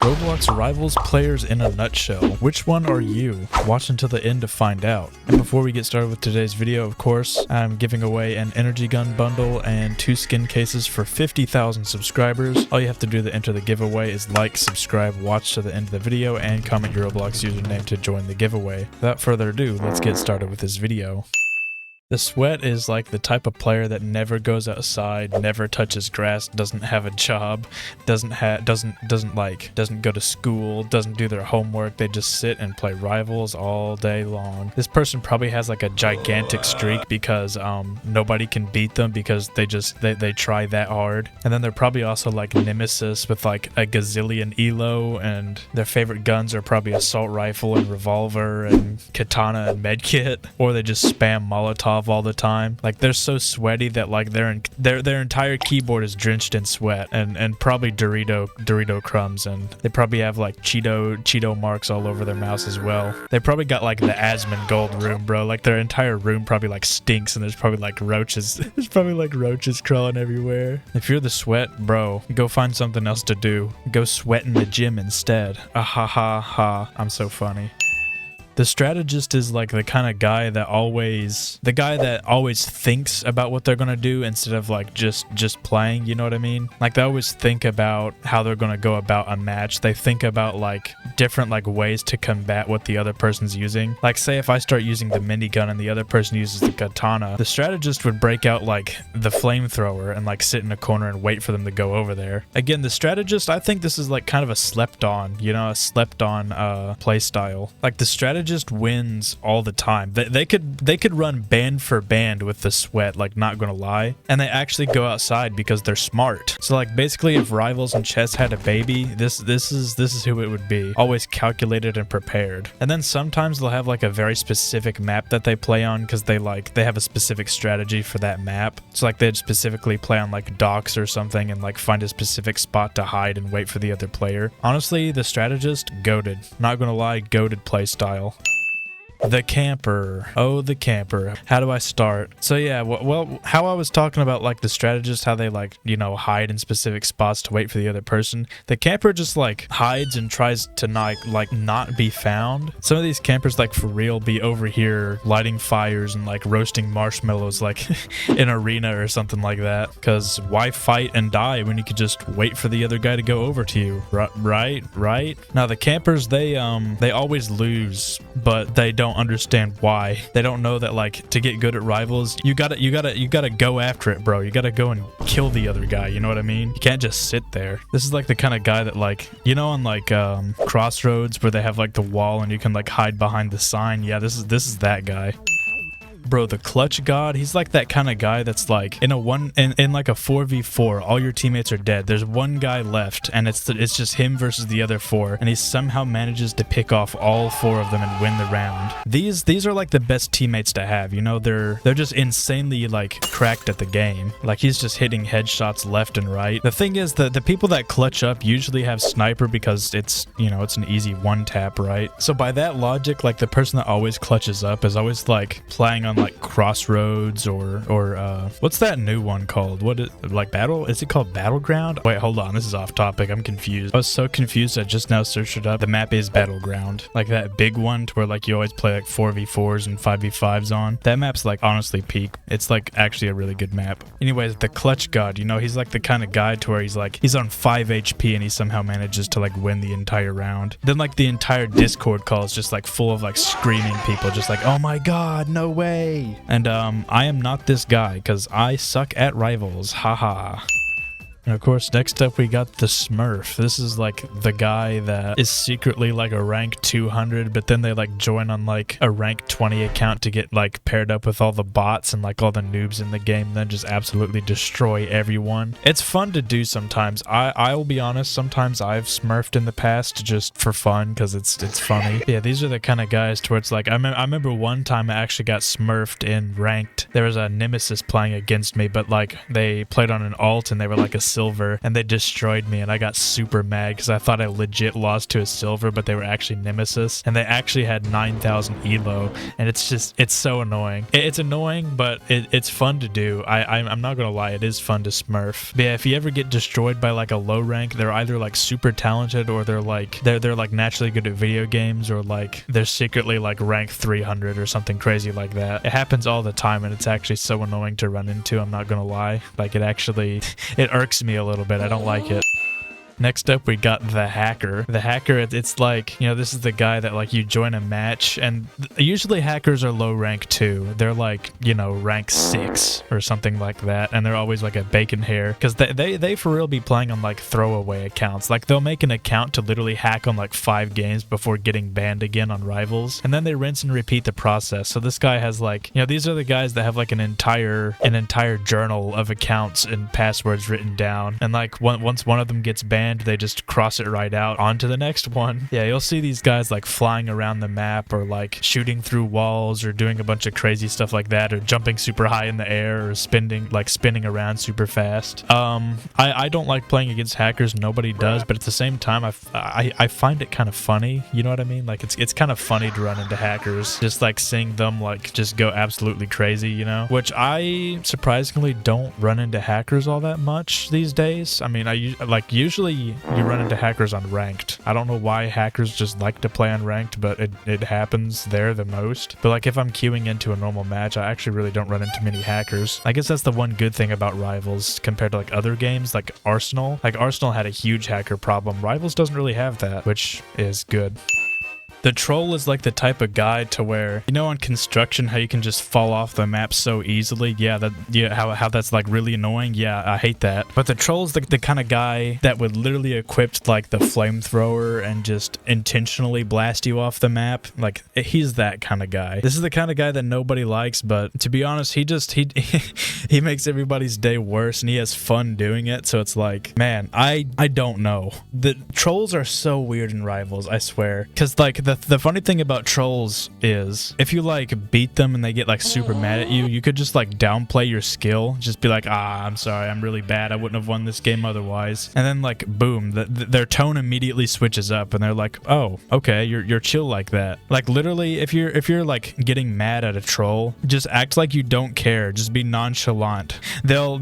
Roblox Rivals players in a nutshell. Which one are you? Watch until the end to find out. And before we get started with today's video, of course, I'm giving away an energy gun bundle and 2 skin cases for 50,000 subscribers. All you have to do to enter the giveaway is like, subscribe, watch to the end of the video, and comment your Roblox username to join the giveaway. Without further ado, let's get started with this video. The Sweat is like the type of player that never goes outside, never touches grass, doesn't have a job, doesn't go to school, doesn't do their homework. They just sit and play Rivals all day long. This person probably has like a gigantic streak because nobody can beat them because they try that hard. And then they're probably also like Nemesis with like a gazillion elo, and their favorite guns are probably assault rifle and revolver and katana and medkit, or they just spam Molotov all the time. Like, they're so sweaty that like their entire keyboard is drenched in sweat and probably Dorito crumbs, and they probably have like Cheeto marks all over their mouse as well. They probably got like the Asmongold room, bro. Like, their entire room probably like stinks, and there's probably like roaches. There's probably like roaches crawling everywhere. If you're the Sweat, bro, go find something else to do. Go sweat in the gym instead. Ah ha ha ha. I'm so funny. The Strategist is like the kind of guy that always thinks about what they're gonna do instead of like just playing, you know what I mean? Like, they always think about how they're gonna go about a match. They think about like different like ways to combat what the other person's using. Like, say if I start using the minigun and the other person uses the katana, the Strategist would break out like the flamethrower and like sit in a corner and wait for them to go over there. Again, the Strategist, I think this is like kind of a slept on play style. Like, the Strategist wins all the time. They could run band for band with the Sweat, like, not gonna lie, and they actually go outside because they're smart. So like, basically, if Rivals and Chess had a baby, this is who it would be. Always calculated and prepared. And then sometimes they'll have like a very specific map that they play on because they have a specific strategy for that map. So like, they'd specifically play on like docks or something and like find a specific spot to hide and wait for the other player. Honestly, the Strategist, goated. Not gonna lie, goated play style. The Camper. Oh, the Camper. How do I start? So yeah, well, how I was talking about like the Strategist, how they like, you know, hide in specific spots to wait for the other person. The Camper just like hides and tries to not be found. Some of these campers, like, for real be over here lighting fires and like roasting marshmallows like in arena or something like that. Cause why fight and die when you could just wait for the other guy to go over to you? Right? Now the campers, they always lose, but they don't understand why. They don't know that like, to get good at Rivals, you gotta go after it, bro. You gotta go and kill the other guy, you know what I mean? You can't just sit there. This is like the kind of guy that, like, you know, on like Crossroads where they have like the wall and you can like hide behind the sign. Yeah, this is that guy. Bro, the Clutch God, he's like that kind of guy that's like in like a 4v4, all your teammates are dead. There's one guy left and it's just him versus the other 4, and he somehow manages to pick off all 4 of them and win the round. These are like the best teammates to have, you know. They're just insanely like cracked at the game. Like, he's just hitting headshots left and right. The thing is that the people that clutch up usually have sniper because it's, you know, it's an easy one tap, right? So by that logic, like, the person that always clutches up is always like playing on like Crossroads or what's that new one called? Is it called Battleground? Wait, hold on, this is off topic. I'm confused. I was so confused I just now searched it up. The map is Battleground. Like, that big one to where like you always play like 4v4s and 5v5s on. That map's like honestly peak. It's like actually a really good map. Anyways, the Clutch God, you know, he's like the kind of guy to where he's on 5 HP and he somehow manages to like win the entire round. Then like the entire Discord call is just like full of like screaming people, just like, oh my god, no way. And I am not this guy because I suck at Rivals. Haha. And of course, next up we got the Smurf. This is like the guy that is secretly like a rank 200, but then they like join on like a rank 20 account to get like paired up with all the bots and like all the noobs in the game, and then just absolutely destroy everyone. It's fun to do sometimes. I will be honest, sometimes I've smurfed in the past just for fun because it's funny. Yeah, these are the kind of guys to where it's like, I remember one time I actually got smurfed in ranked. There was a Nemesis playing against me, but like they played on an alt and they were like a silver and they destroyed me, and I got super mad because I thought I legit lost to a silver, but they were actually nemesis, and they actually had 9,000 elo, and it's so annoying. It's annoying, but it's fun to do. I'm not gonna lie, it is fun to smurf. But yeah, if you ever get destroyed by like a low rank, they're either like super talented, or they're like naturally good at video games, or like they're secretly like rank 300 or something crazy like that. It happens all the time, and it's actually so annoying to run into. I'm not gonna lie, like it actually it irks me a little bit. I don't like it. Next up, we got the hacker. The hacker, it's like, you know, this is the guy that like you join a match, and usually hackers are low rank too. They're like, you know, rank 6 or something like that, and they're always like a bacon hair, because they for real be playing on like throwaway accounts. Like they'll make an account to literally hack on like 5 games before getting banned again on Rivals, and then they rinse and repeat the process. So this guy has like, you know, these are the guys that have like an entire journal of accounts and passwords written down, and like once one of them gets banned, they just cross it right out onto the next one. Yeah, you'll see these guys like flying around the map, or like shooting through walls, or doing a bunch of crazy stuff like that, or jumping super high in the air, or spinning around super fast. I don't like playing against hackers. Nobody does, but at the same time, I find it kind of funny. You know what I mean? Like it's kind of funny to run into hackers, just like seeing them like just go absolutely crazy, you know? Which I surprisingly don't run into hackers all that much these days. I mean, usually you run into hackers on ranked. I don't know why hackers just like to play on ranked, but it happens there the most. But like if I'm queuing into a normal match, I actually really don't run into many hackers. I guess that's the one good thing about Rivals compared to like other games like Arsenal. Like Arsenal had a huge hacker problem. Rivals doesn't really have that, which is good. The troll is like the type of guy to where, you know, on construction, how you can just fall off the map so easily. Yeah, how that's like really annoying. Yeah, I hate that. But the troll is the kind of guy that would literally equip like the flamethrower and just intentionally blast you off the map. Like he's that kind of guy. This is the kind of guy that nobody likes, but to be honest, he makes everybody's day worse, and he has fun doing it. So it's like, man, I don't know. The trolls are so weird in Rivals, I swear. Because like the funny thing about trolls is if you like beat them and they get like super mad at you, you could just like downplay your skill, just be like, I'm sorry, I'm really bad, I wouldn't have won this game otherwise, and then like boom, their tone immediately switches up, and they're like, oh, okay, you're chill like that. Like literally, if you're like getting mad at a troll, just act like you don't care, just be nonchalant. They'll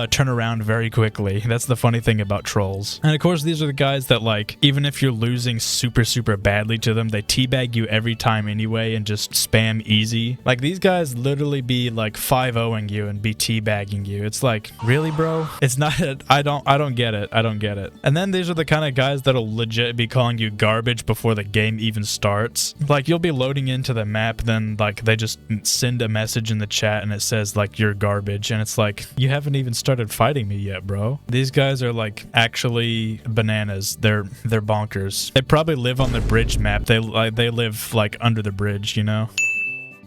turn around very quickly. That's the funny thing about trolls. And of course, these are the guys that like, even if you're losing super badly to them, they teabag you every time anyway and just spam easy. Like these guys literally be like 5-0ing you and be teabagging you. It's like, really, bro? It's not. I don't get it. I don't get it. And then these are the kind of guys that'll legit be calling you garbage before the game even starts. Like you'll be loading into the map, then like they just send a message in the chat and it says like you're garbage, and it's like, you haven't even started fighting me yet, bro. These guys are like actually bananas. They're bonkers. They probably live on the bridge map. They live like under the bridge, you know?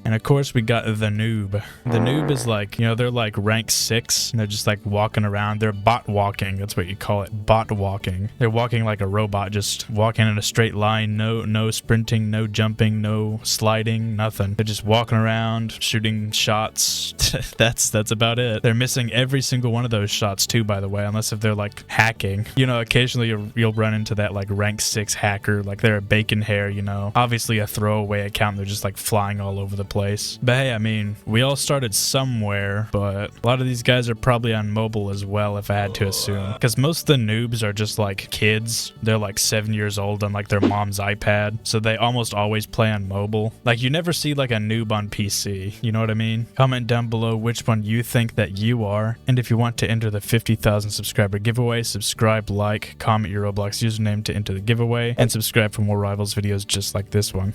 And of course, we got the noob. The noob is like, you know, they're like rank 6, and they're just like walking around. They're bot walking. That's what you call it. Bot walking. They're walking like a robot, just walking in a straight line. No sprinting, no jumping, no sliding, nothing. They're just walking around, shooting shots. That's about it. They're missing every single one of those shots too, by the way, unless if they're like hacking. You know, occasionally you'll run into that like rank 6 hacker. Like they're a bacon hair, you know. Obviously a throwaway account. They're just like flying all over the place. But hey, I mean, we all started somewhere, but a lot of these guys are probably on mobile as well, if I had to assume, because most of the noobs are just like kids. They're like 7 years old on like their mom's iPad, so they almost always play on mobile. Like you never see like a noob on PC, you know what I mean? Comment down below which one you think that you are, and if you want to enter the 50,000 subscriber giveaway, subscribe, like, comment your Roblox username to enter the giveaway, and subscribe for more Rivals videos just like this one.